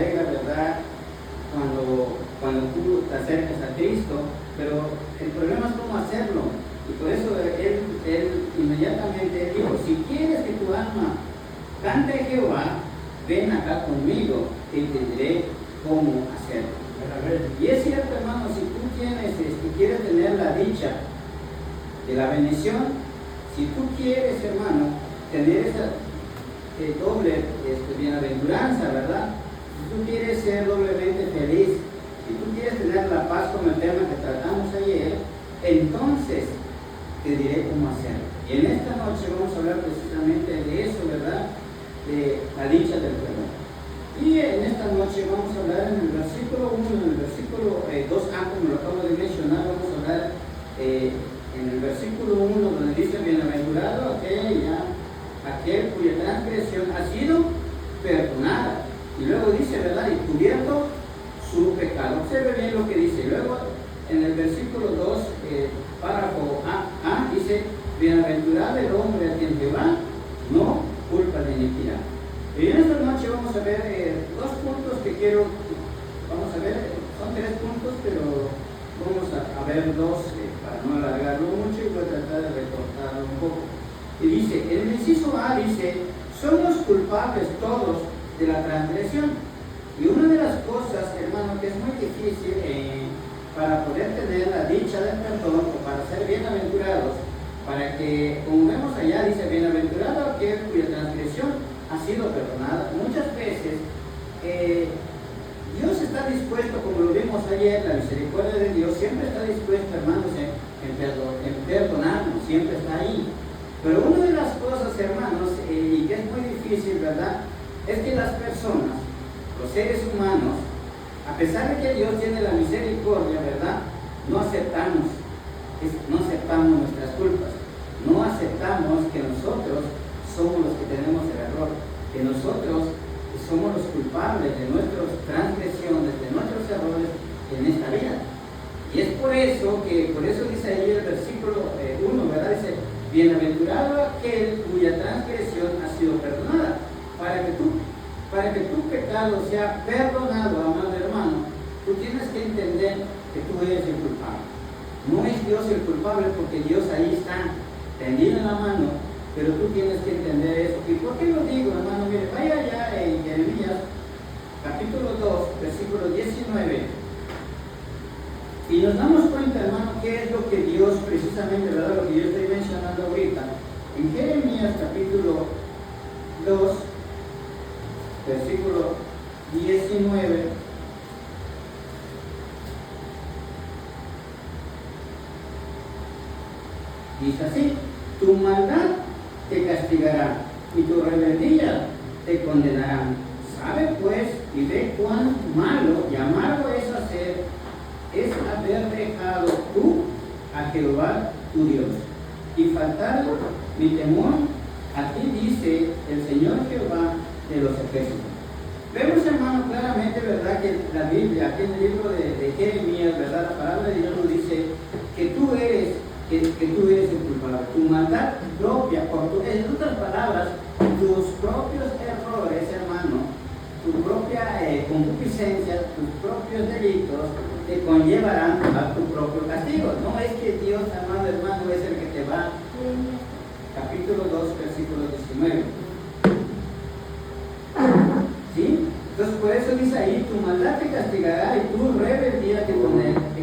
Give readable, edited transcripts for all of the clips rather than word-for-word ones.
alegra, ¿verdad? Cuando tú te acercas a Cristo, pero el problema es cómo hacerlo. Y por eso él inmediatamente dijo, si quieres que tu alma cante a Jehová, ven acá conmigo y te diré cómo hacerlo. Y es cierto, hermano, si tú quieres tener la dicha de la bendición, si tú quieres, hermano, tener esa doble bienaventuranza, ¿verdad? Si tú quieres ser doblemente feliz, si tú quieres tener la paz como el tema que tratamos ayer, entonces te diré cómo hacerlo. Y en esta noche vamos a hablar precisamente de eso, ¿verdad? De la dicha del perdón. Y en esta noche vamos a hablar en el versículo 1, en el versículo 2a, como lo acabo de mencionar, vamos a hablar en el versículo 1, donde dice, bienaventurado aquel cuya transgresión ha sido perdonada. Y luego dice, ¿verdad? Y cubierto su pecado. Observe bien lo que dice. Luego, en el versículo 2, párrafo A, dice, bienaventurado el hombre a quien Jehová no culpa de iniquidad. Y en esta noche vamos a ver dos puntos que vamos a ver, son 3 puntos, pero vamos a ver dos para no alargarlo mucho y voy a tratar de recortarlo un poco. Y dice, en el inciso A dice, somos culpables todos de la transgresión. Y una de las cosas, hermano, que es muy difícil para poder tener la dicha del perdón o para ser bienaventurados, para que, como vemos allá, dice, bienaventurado aquel cuya transgresión ha sido perdonada. Muchas veces Dios está dispuesto, como lo vimos ayer, la misericordia de Dios siempre está dispuesta, hermanos, en perdonarnos, siempre está ahí. Pero una de las cosas, hermanos, y que es muy difícil, ¿verdad?, es que las personas, los seres humanos, a pesar de que Dios tiene la misericordia, ¿verdad?, no aceptamos nuestras culpas, no aceptamos que nosotros somos los que tenemos el error, que nosotros somos los culpables de nuestras transgresiones, de nuestros errores en esta vida. Y es por eso dice ahí el versículo 1, ¿verdad? Dice, bienaventurado aquel cuya transgresión ha sido perdonada, para que tu pecado sea perdonado, amado hermano. Tú tienes que entender que tú eres el culpable. No es Dios el culpable, porque Dios ahí está, tendido en la mano, pero tú tienes que entender eso. ¿Y por qué lo digo, hermano? Mire, vaya allá en Jeremías, capítulo 2, versículo 19. Y nos damos cuenta, hermano, qué es lo que Dios, precisamente, ¿verdad?, lo que yo estoy mencionando ahorita. En Jeremías, capítulo 2, versículo 19. Dice así, tu maldad te castigará y tu rebeldía te condenará. Sabe pues y ve cuán malo y amargo es haber dejado tú a Jehová tu Dios y faltar mi temor a ti, dice el Señor Jehová de los ejércitos. Vemos, hermano, claramente, ¿verdad?, que la Biblia, aquí en el libro de Jeremías, ¿verdad?, la palabra de Dios nos dice que tú eres el culpable. Tu maldad propia, en otras palabras, tus propios errores, hermano, tu propia concupiscencia, tus propios delitos te conllevarán a tu propio castigo. No es que Dios, amado hermano, es el que te va. Capítulo 2, versículo 19. ¿Sí? Entonces, por eso dice ahí, tu maldad te castigará y tu rebeldía te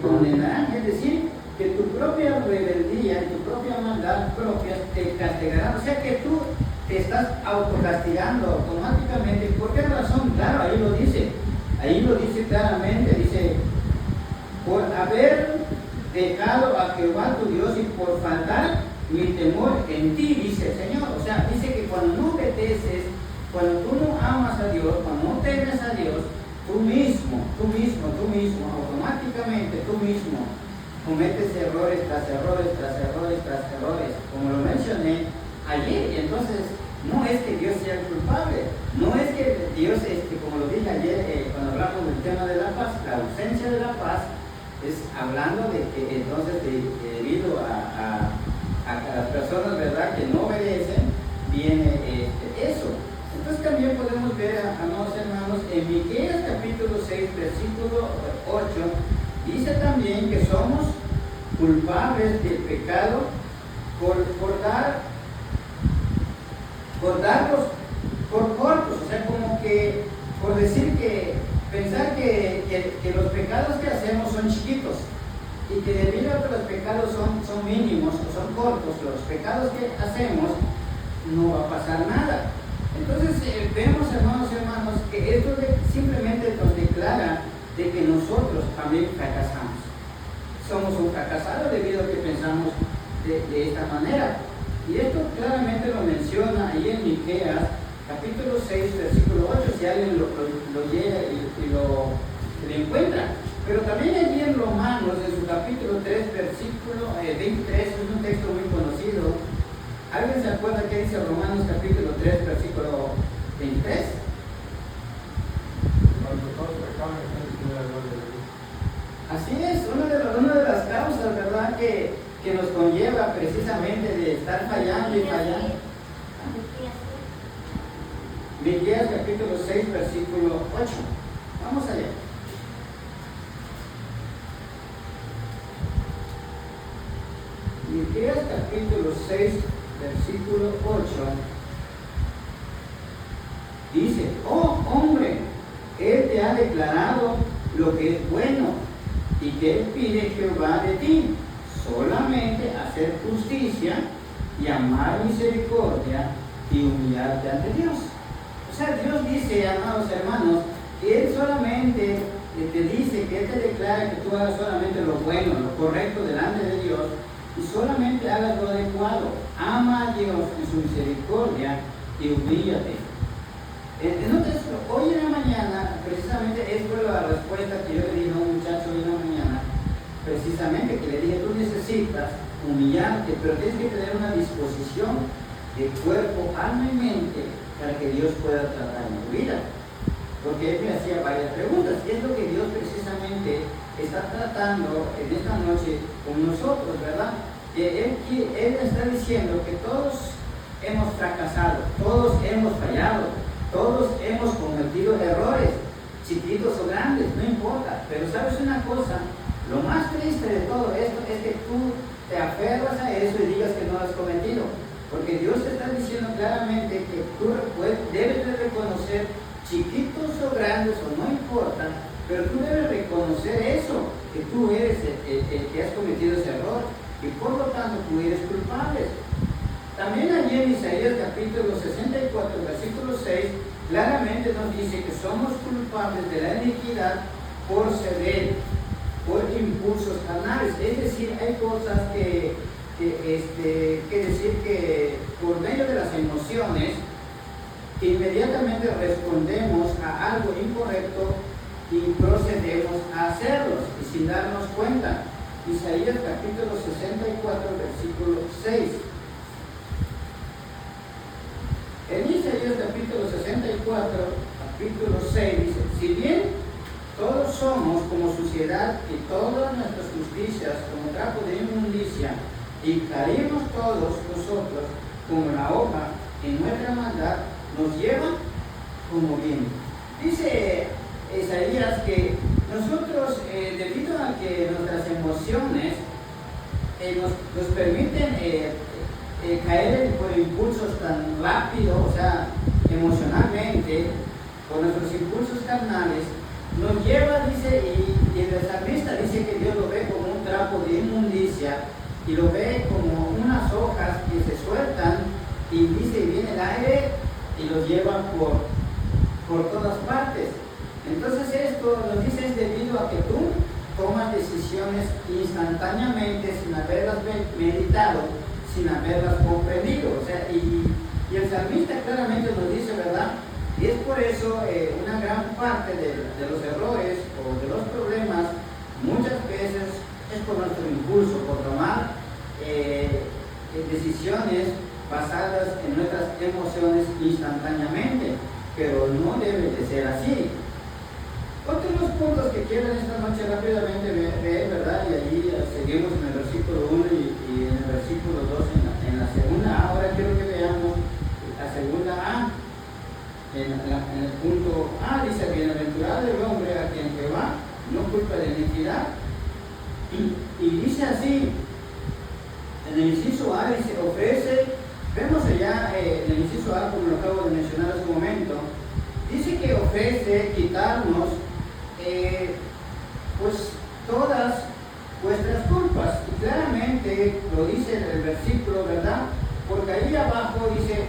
condenarán. Es decir, que tu propia rebeldía y tu propia maldad propia te castigarán. O sea que tú te estás autocastigando automáticamente. ¿Por qué razón? Claro, ahí lo dice claramente, dice, por haber dejado a Jehová tu Dios y por faltar mi temor en ti, dice el Señor. O sea, dice que cuando no obedeces, cuando tú no amas a Dios, cuando no temes a Dios, tú mismo, automáticamente tú mismo cometes errores tras errores, como lo mencioné ayer. Y entonces, no es que Dios sea el culpable, no es que Dios, como lo dije ayer, cuando hablamos del tema de la paz, la ausencia de la paz, es hablando de que entonces debido a las personas, ¿verdad?, que no obedecen, viene eso. Entonces también podemos ver, amados hermanos, en Miqueas capítulo 6, versículo 8, dice también que somos culpables del pecado por darlos por cortos, o sea, como que por decir que pensar que los pecados que hacemos son chiquitos y que debido a que los pecados son mínimos o son cortos, los pecados que hacemos no va a pasar nada. Entonces vemos, hermanos y hermanos, que esto simplemente nos declara de que nosotros también fracasamos. Somos un fracasado debido a que pensamos de esta manera. Y esto claramente lo menciona ahí en Miqueas, capítulo 6, versículo 8, si alguien lo llega y lo encuentra. Pero también allí en Romanos, en su capítulo 3, versículo 23, es un texto muy conocido. ¿Alguien se acuerda qué dice Romanos capítulo 3, versículo 23? Así es, una de las causas, ¿verdad?, que nos conlleva precisamente de estar fallando y fallando. Miqueas capítulo 6, versículo 8. Vamos allá. Miqueas capítulo 6, versículo 8. Dice: oh hombre, Él te ha declarado lo que es bueno y que pide Jehová de ti, solamente hacer justicia y amar misericordia y humillarte ante Dios. O sea, Dios dice, amados hermanos, que Él solamente te dice, que Él te declara que tú hagas solamente lo bueno, lo correcto delante de Dios, y solamente hagas lo adecuado. Ama a Dios en su misericordia y humíllate. Entonces, hoy en la mañana, precisamente, es por la respuesta que yo le dije a un muchacho hoy en la mañana, precisamente, que le dije, tú necesitas humillarte, pero tienes que tener una disposición de cuerpo, alma y mente para que Dios pueda tratar en tu vida. Porque él me hacía varias preguntas, y es lo que Dios precisamente está tratando en esta noche con nosotros, ¿verdad? Él está diciendo que todos hemos fracasado, todos hemos fallado, todos hemos cometido errores, chiquitos o grandes, no importa. Pero ¿sabes una cosa? Lo más triste de todo esto es que tú te aferras a eso y digas que no lo has cometido. Porque Dios te está diciendo claramente que tú debes de reconocer, chiquitos o grandes o no importa, pero tú debes reconocer eso, que tú eres el que has cometido ese error y por lo tanto tú eres culpable. También allí en Isaías capítulo 64, versículo 6, claramente nos dice que somos culpables de la iniquidad por ceder, por impulsos carnales. Es decir, hay cosas que decir que por medio de las emociones inmediatamente respondemos a algo incorrecto y procedemos a hacerlos y sin darnos cuenta. Isaías capítulo 64, versículo 6. En Isaías capítulo 64, capítulo 6 dice: si bien todos somos como suciedad y todas nuestras justicias como trapo de inmundicia, y caímos todos nosotros como la hoja en nuestra maldad, nos lleva como viento. Dice Isaías que nosotros, debido a que nuestras emociones nos permiten caer por impulsos tan rápidos, o sea, emocionalmente, por nuestros impulsos carnales, nos lleva, dice, y el salmista dice que Dios lo ve como un trapo de inmundicia y lo ve como unas hojas que se sueltan y dice, viene el aire y los lleva por todas partes. Entonces esto nos dice es debido a que tú tomas decisiones instantáneamente sin haberlas meditado, sin haberlas comprendido. O sea, y el salmista claramente nos dice, ¿verdad? Y es por eso una gran parte de los errores o de los problemas muchas veces es por nuestro impulso, por tomar decisiones basadas en nuestras emociones instantáneamente, pero no debe de ser así. Otros puntos que quiero en esta noche rápidamente ver, ¿verdad? Y allí seguimos en el versículo 1 y en el versículo 2 en la segunda A. Ahora quiero que veamos la segunda A. en el punto A, dice: bienaventurado el hombre a quien Jehová no culpa de iniquidad. Y dice así, en el inciso A, dice: ofrece, vemos allá en el inciso A, como lo acabo de mencionar hace un momento, dice que ofrece quitarnos pues todas vuestras culpas. Y claramente lo dice en el versículo, ¿verdad? Porque ahí abajo dice: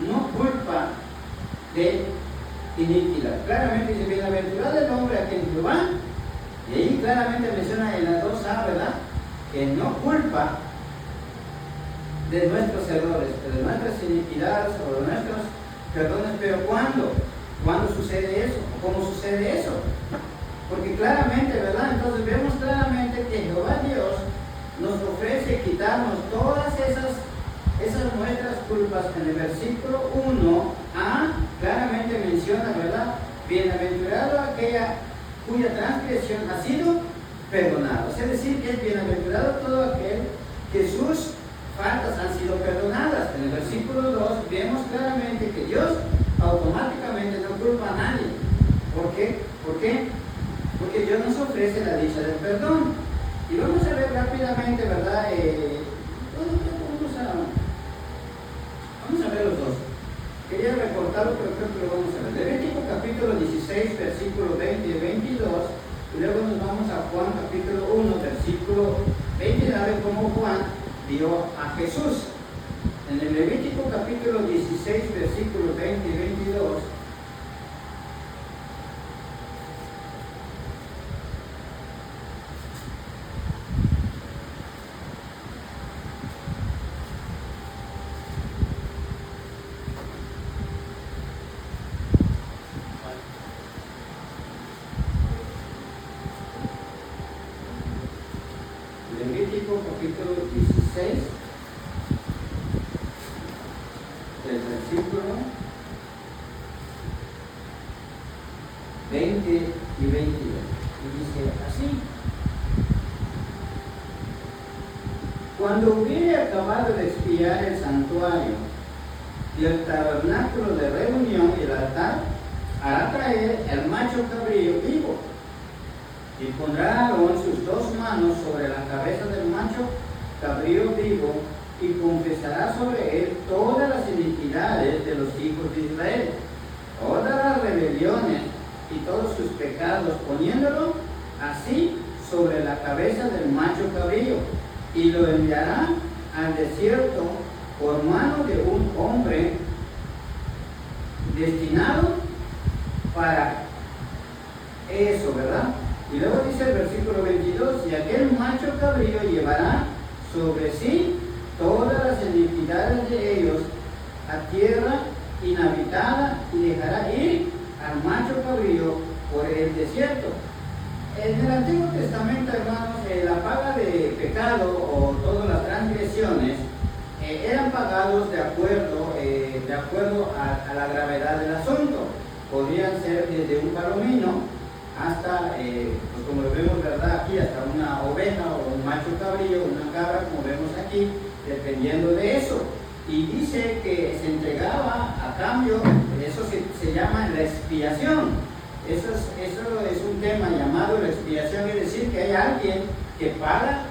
no culpa de iniquidad. Claramente dice: bienaventurado el hombre a quien Jehová, y ahí claramente menciona en la 2A, ¿verdad?, que no culpa de nuestros errores, de nuestras iniquidades o de nuestros perdones. Pero ¿cuándo sucede eso? ¿Cómo sucede eso? Porque claramente, ¿verdad? Entonces vemos claramente que Jehová Dios nos ofrece quitarnos todas esas nuestras culpas. En el versículo 1a claramente menciona, ¿verdad? Bienaventurado aquella cuya transgresión ha sido perdonada. Es decir, que es bienaventurado todo aquel que sus faltas han sido perdonadas. En el versículo 2 vemos claramente que Dios automáticamente no culpa a nadie. ¿Por qué? Porque Dios nos ofrece la dicha del perdón. Y vamos a ver rápidamente, ¿verdad? Vamos a ver los dos. Quería recortarlo, pero creo que lo vamos a ver. Levítico capítulo 16, versículo 20 y 22. Y luego nos vamos a Juan capítulo 1, versículo 29, como Juan vio a Jesús. En el Levítico capítulo 16, versículo 20 y 22. Levítico capítulo 16, del versículo 20 y 22. Y dice así: cuando hubiere acabado de expiar el santuario y el tabernáculo de reunión y el altar, hará traer el macho cabrío vivo. Y pondrá Aarón sus dos manos sobre la cabeza del macho cabrío vivo y confesará sobre él todas las iniquidades de los hijos de Israel, todas las rebeliones y todos sus pecados, poniéndolo así sobre la cabeza del macho cabrío, y lo enviará al desierto por mano de un hombre destinado para eso, ¿verdad? Y luego dice el versículo 22: y aquel macho cabrío llevará sobre sí todas las iniquidades de ellos a tierra inhabitada, y dejará ir al macho cabrío por el desierto. En el Antiguo Testamento, hermanos, la paga de pecado o todas las transgresiones eran pagados de acuerdo a la gravedad del asunto. Podrían ser desde un palomino hasta, pues como lo vemos, ¿verdad?, aquí, hasta una oveja o un macho cabrío, una cabra, como vemos aquí, dependiendo de eso. Y dice que se entregaba a cambio, eso se llama la expiación. Eso es un tema llamado la expiación, es decir, que hay alguien que paga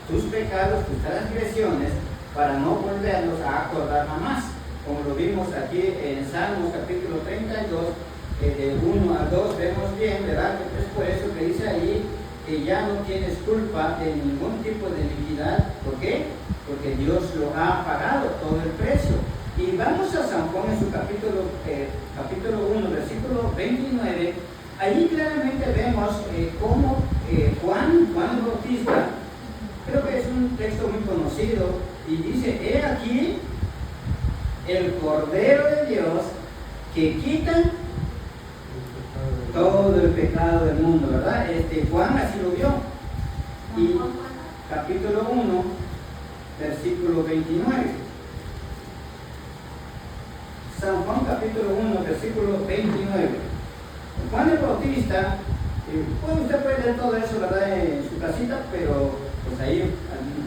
tus pecados, tus transgresiones, para no volverlos a acordar jamás. Como lo vimos aquí en Salmos capítulo 32, de 1 al 2, vemos bien, ¿verdad? Es por eso que dice ahí que ya no tienes culpa de ningún tipo de iniquidad. ¿Por qué? Porque Dios lo ha pagado, todo el precio. Y vamos a San Juan en su capítulo 1, versículo 29. Allí claramente vemos cómo Juan el Bautista, creo que es un texto muy conocido, y dice: he aquí el Cordero de Dios que quita todo el pecado del mundo, ¿verdad? Juan así lo vio. Y capítulo 1, versículo 29. San Juan capítulo 1, versículo 29. Juan el Bautista, usted puede leer todo eso, ¿verdad?, en su casita, pero pues ahí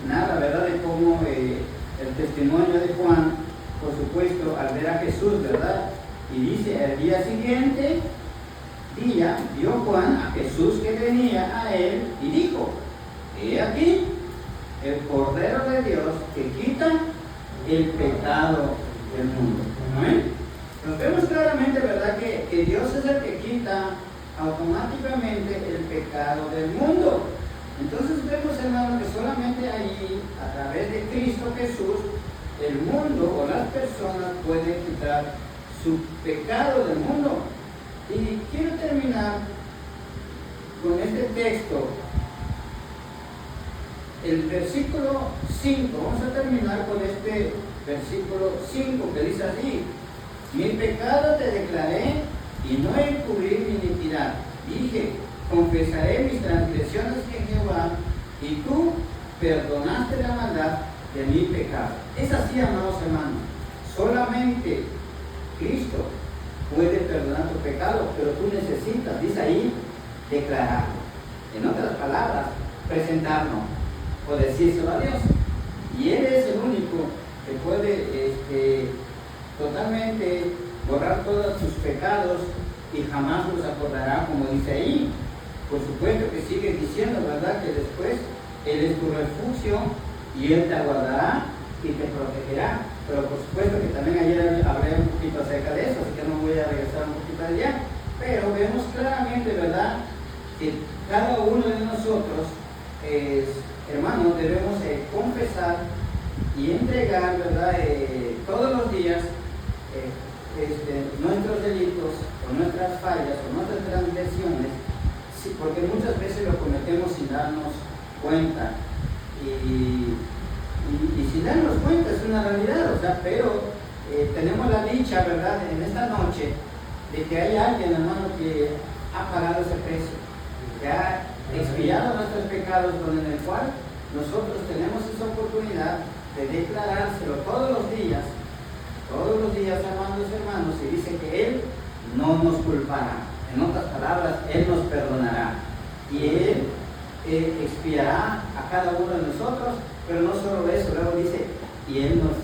nada, ¿verdad?, de cómo el testimonio de Juan, por supuesto, al ver a Jesús, ¿verdad?, Y dice, el día siguiente, vio Juan a Jesús que venía a él y dijo, he aquí el Cordero de Dios que quita el pecado del mundo. ¿Amén? Nos vemos claramente, ¿verdad?, que Dios es el que quita automáticamente el pecado del mundo. Entonces vemos, hermanos, que solamente allí, a través de Cristo Jesús, el mundo o las personas pueden quitar su pecado del mundo. Y quiero terminar con este texto, el versículo 5. Vamos a terminar con este versículo 5 que dice así: mi pecado te declaré y no encubrí mi iniquidad. Dije, confesaré mis transgresiones en Jehová, y tú perdonaste la maldad de mi pecado. Es así, amados hermanos. Solamente Cristo puede perdonar tu pecado, pero tú necesitas, dice ahí, declararlo. En otras palabras, presentarlo o decírselo a Dios. Y Él es el único que puede totalmente borrar todos sus pecados y jamás los acordará, como dice ahí. Por supuesto que sigue diciendo, ¿verdad?, que después Él es tu refugio y Él te aguardará y te protegerá. Pero por supuesto que también ayer hablé un poquito acerca de eso, así que no voy a regresar un poquito allá. Pero vemos claramente, ¿verdad?, que cada uno de nosotros, hermanos, debemos confesar y entregar, ¿verdad?, todos los días nuestros delitos o nuestras fallas o nuestras transgresiones, sí, porque muchas veces lo cometemos sin darnos cuenta. Y sin darnos cuenta es una realidad, o sea, pero tenemos la dicha, ¿verdad?, en esta noche, de que hay alguien, hermano, que ha pagado ese precio, que ha expiado nuestros pecados, en el cual nosotros tenemos esa oportunidad de declarárselo todos los días, hermanos, y dice que Él no nos culpará. En otras palabras, Él nos perdonará y Él expiará a cada uno de nosotros. Pero no solo eso, luego dice, y Él nos